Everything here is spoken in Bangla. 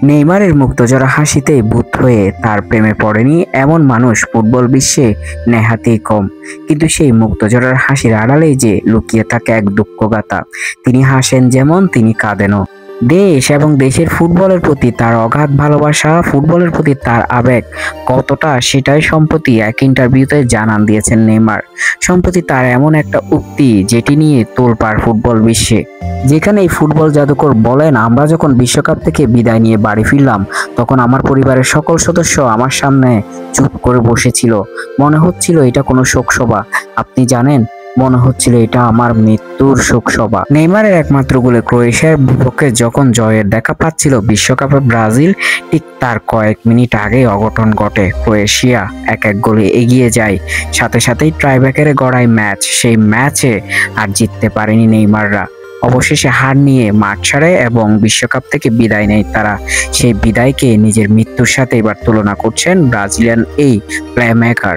নেইমারের মুক্তজোড়া হাসিতেই বুঁদ হয়ে তার প্রেমে পড়েনি এমন মানুষ ফুটবল বিশ্বে নেহাতেই কম। কিন্তু সেই মুক্তজোড়ার হাসির আড়ালেই যে লুকিয়ে থাকে এক দুঃখগাথা। তিনি হাসেন যেমন, তিনি কাঁদেনও। দেশ এবং দেশের ফুটবলের প্রতি তার অগাধ ভালোবাসা, ফুটবলের প্রতি তার আবেগ কতটা, সেটাই সম্প্রতি এক ইন্টারভিউতে জানান দিয়েছেন নেইমার। সম্প্রতি তার এমন একটা উক্তি যেটি নিয়ে তোলপাড় ফুটবল বিশ্বে, যেখানে এই ফুটবল জাদুকর বলেন, আমরা যখন বিশ্বকাপ থেকে বিদায় নিয়ে বাড়ি ফিরলাম তখন আমার পরিবারের সকল সদস্য আমার সামনে চুপ করে বসেছিল। মনে হচ্ছিল এটা কোনো শোকসভা। আপনি জানেন, মনে হচ্ছিল এটা আমার মৃত্যুর শোকসভা। নেইমারের একমাত্র গোলে ক্রোয়েশিয়ার বিপক্ষে যখন জয়ের দেখা পাচ্ছিল বিশ্বকাপে ব্রাজিল, ঠিক তার কয়েক মিনিট আগেই অঘটন ঘটে। ক্রোয়েশিয়া 1-1 গোলে এগিয়ে যায়, সাথে সাথেই ট্রাইব্রেকারে গড়ায় ম্যাচ। সেই ম্যাচে আর জিততে পারেনি নেইমাররা। অবশেষে হার নিয়ে মাঠ ছাড়ে এবং বিশ্বকাপ থেকে বিদায় নেয় তারা। সেই বিদায়কে নিজের মৃত্যুর সাথে এবার তুলনা করছেন ব্রাজিলিয়ান এই প্লেমেকার।